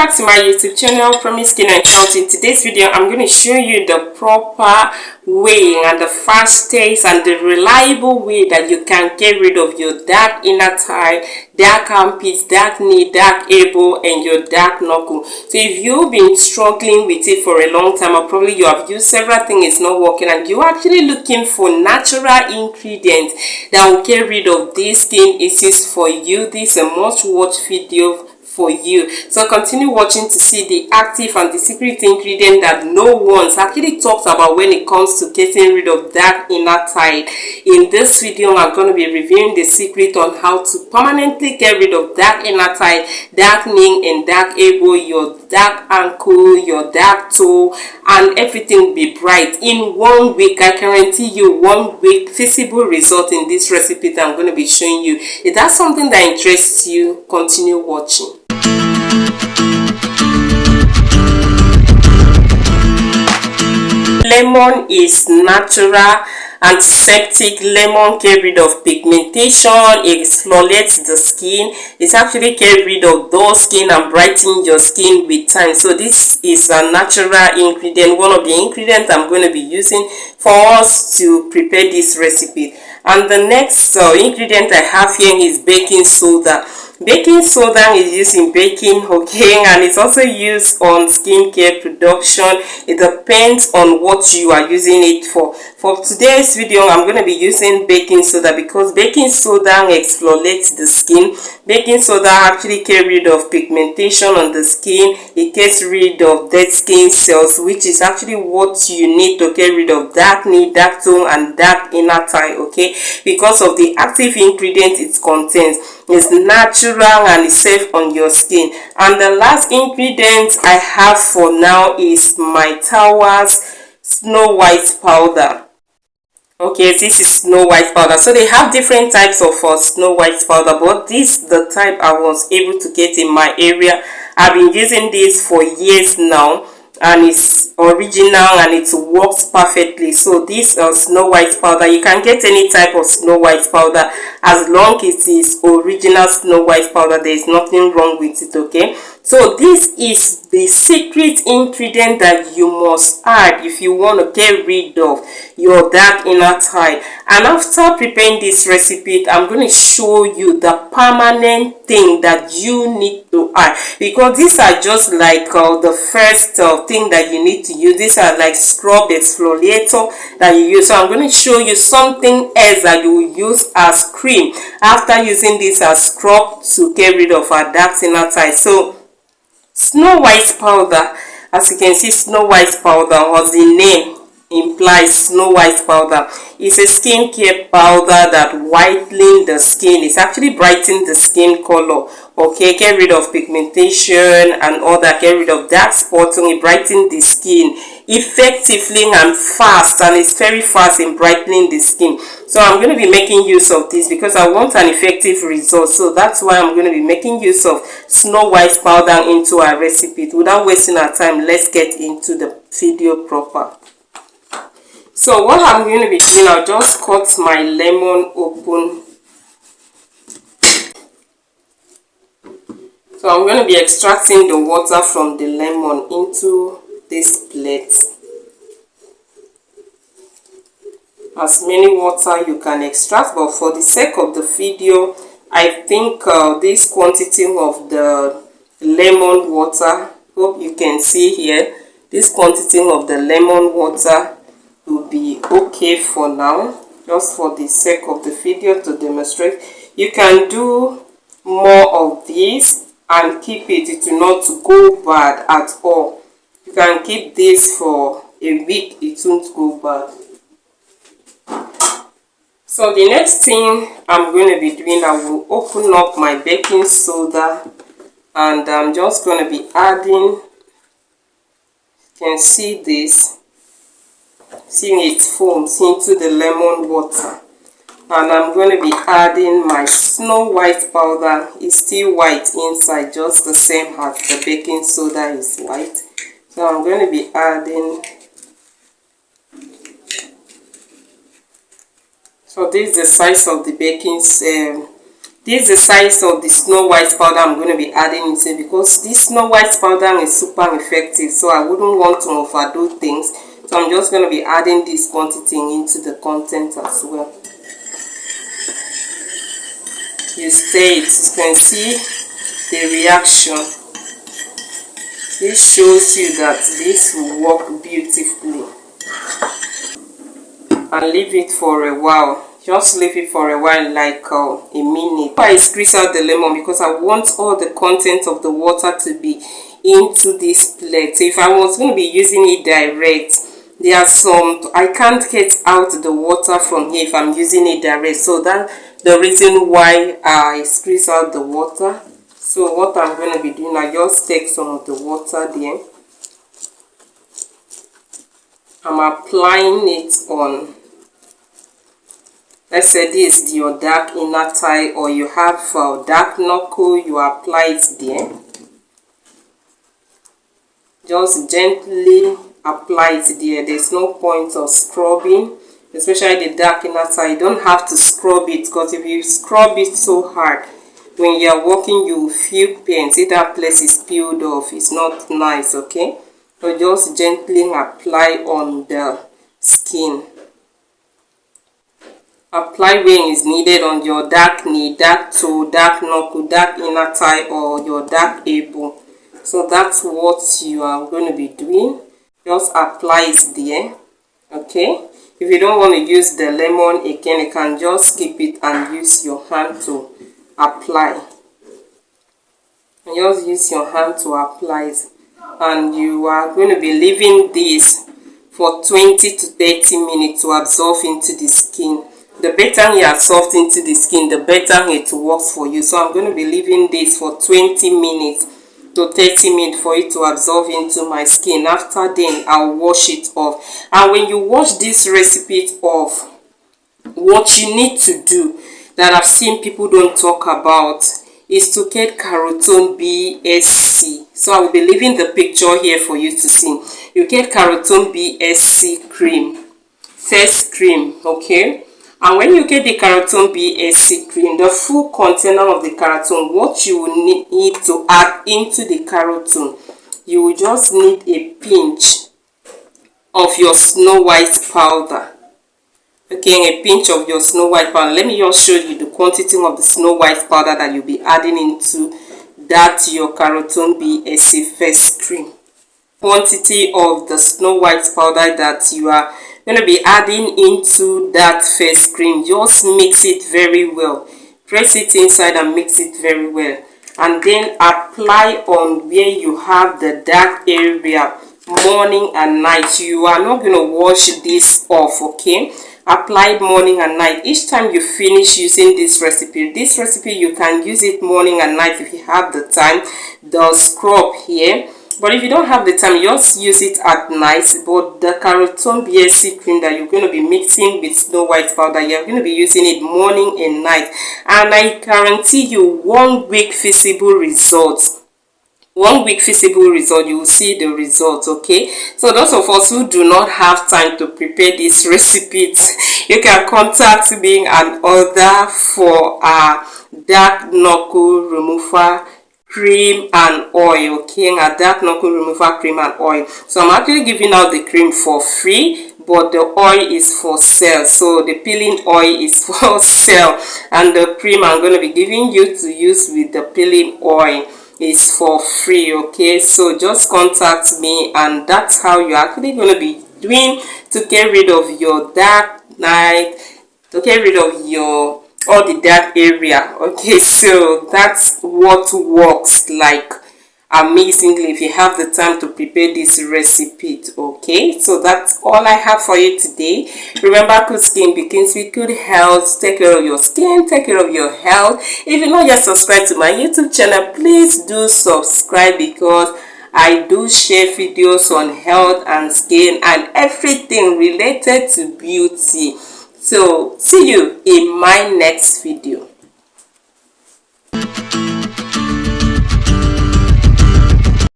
back to my YouTube channel, Promise Skin and Health. In today's video, I'm going to show you the proper way and the fastest and the reliable way that you can get rid of your dark inner thigh, dark armpits, dark knee, dark elbow, and your dark knuckle. So if you've been struggling with it for a long time, or probably you have used several things, it's not working, and you're actually looking for natural ingredients that will get rid of these skin issues for you, this is a must-watch video for you. So continue watching to see the active and the secret ingredient that no one's actually talks about when it comes to getting rid of dark inner thigh. In this video, I'm going to be reviewing the secret on how to permanently get rid of dark inner thigh, dark knee and dark elbow, your dark ankle, your dark toe, and everything will be bright in 1 week. I guarantee you 1 week visible result in this recipe that I'm going to be showing you. If that's something that interests you, continue watching. Lemon is natural antiseptic. Lemon get rid of pigmentation, it exfoliates the skin, it's actually get rid of dull skin and brighten your skin with time. So this is a natural ingredient, one of the ingredients I'm going to be using for us to prepare this recipe. And the next ingredient I have here is baking soda. Baking soda is used in baking, okay, and it's also used on skincare production. It depends on what you are using it for. For today's video, I'm going to be using baking soda because baking soda exfoliates the skin. Baking soda actually gets rid of pigmentation on the skin. It gets rid of dead skin cells, which is actually what you need to get rid of dark knee, dark toe, and dark inner thigh, okay, because of the active ingredient it contains. It's natural and it's safe on your skin. And the last ingredient I have for now is my Towers Snow White powder. Okay, this is Snow White powder. So they have different types of Snow White powder, but this is the type I was able to get in my area. I've been using this for years now, and it's original and it works perfectly. So this Snow White powder, you can get any type of Snow White powder as long as it is original Snow White powder. There is nothing wrong with it, okay? So this is the secret ingredient that you must add if you want to get rid of your dark inner thigh. And after preparing this recipe, I'm going to show you the permanent thing that you need to add, because these are just like the first thing that you need to use. These are like scrub exfoliator that you use. So I'm going to show you something else that you will use as cream after using this as scrub to get rid of our dark inner thigh. So Snow White powder, as you can see, Snow White powder, or the name implies, Snow White powder is a skincare powder that whitens the skin. It's actually brightening the skin color, okay, get rid of pigmentation and all that, get rid of dark spots, and it brightens the skin effectively and fast, and it's very fast in brightening the skin. So I'm going to be making use of this because I want an effective result. So that's why I'm going to be making use of Snow White powder into our recipe. Without wasting our time, let's get into the video proper. So what I'm going to be doing, I'll just cut my lemon open. So I'm going to be extracting the water from the lemon into this plate. As many water you can extract, but for the sake of the video, I think this quantity of the lemon water, hope you can see here, this quantity of the lemon water will be okay for now, just for the sake of the video to demonstrate. You can do more of this and keep it, it will not go bad at all. You can keep this for a week, it won't go bad. So the next thing I'm going to be doing, I will open up my baking soda, and I'm just going to be adding, you can see this, seeing it foams into the lemon water. And I'm going to be adding my Snow White powder. It's still white inside, just the same as the baking soda is white. So I'm going to be adding, so this is the size of the baking This is the size of the Snow White powder I'm going to be adding into, because this Snow White powder is super effective, so I wouldn't want to overdo things. So I'm just going to be adding this quantity into the content as well. You stir it, you can see the reaction. This shows you that this will work beautifully. And leave it for a while. Just leave it for a while, like a minute. I squeeze out the lemon because I want all the content of the water to be into this plate. So if I was going to be using it direct, there are some, I can't get out the water from here if I'm using it direct. So that's the reason why I squeeze out the water. So what I'm going to be doing, I just take some of the water there. I'm applying it on, let's say this is your dark inner thigh, or you have dark knuckle, you apply it there. Just gently apply it there. There's no point of scrubbing, especially the dark inner thigh. You don't have to scrub it, because if you scrub it so hard, when you are walking, you will feel pain. See, that place is peeled off. It's not nice, okay? So just gently apply on the skin. Apply when is needed on your dark knee, dark toe, dark knuckle, dark inner thigh, or your dark elbow. So that's what you are going to be doing. Just apply it there. Okay. If you don't want to use the lemon again, you can just skip it and use your hand to apply. And just use your hand to apply it. And you are going to be leaving this for 20 to 30 minutes to absorb into the skin. The better you absorb into the skin, the better it works for you. So I'm going to be leaving this for 20 minutes to 30 minutes for it to absorb into my skin. After then, I'll wash it off. And when you wash this recipe off, what you need to do that I've seen people don't talk about is to get Carotone BSC. So I will be leaving the picture here for you to see. You get Carotone BSC cream, face cream, okay? And when you get the Carotone BSC cream, the full container of the Carotone, what you will need to add into the Carotone, you will just need a pinch of your Snow White powder. Okay, a pinch of your Snow White powder. Let me just show you the quantity of the Snow White powder that you'll be adding into that your Carotone BSC face cream. Quantity of the Snow White powder that you are going to be adding into that face cream. Just mix it very well. Press it inside and mix it very well. And then apply on where you have the dark area morning and night. You are not going to wash this off, okay? Apply it morning and night. Each time you finish using this recipe you can use it morning and night if you have the time. The scrub here, but if you don't have the time, just use it at night. But the Carotone BSC cream that you're going to be mixing with Snow White powder, you're going to be using it morning and night, and I guarantee you 1 week visible results. 1 week visible result, you will see the results, okay? So those of us who do not have time to prepare this recipe, you can contact me and order for a dark knuckle remover cream and oil, okay? A dark knuckle remover cream and oil. So I'm actually giving out the cream for free, but the oil is for sale. So the peeling oil is for sale, and the cream I'm going to be giving you to use with the peeling oil is for free, okay? So just contact me, and that's how you're actually going to be doing to get rid of your dark night, to get rid of your all the dark area, okay? So that's what works like amazingly if you have the time to prepare this recipe, okay? So that's all I have for you today. Remember, good skin begins with good health. Take care of your skin, take care of your health. If you're not yet subscribed to my YouTube channel, please do subscribe, because I do share videos on health and skin and everything related to beauty. So see you in my next video.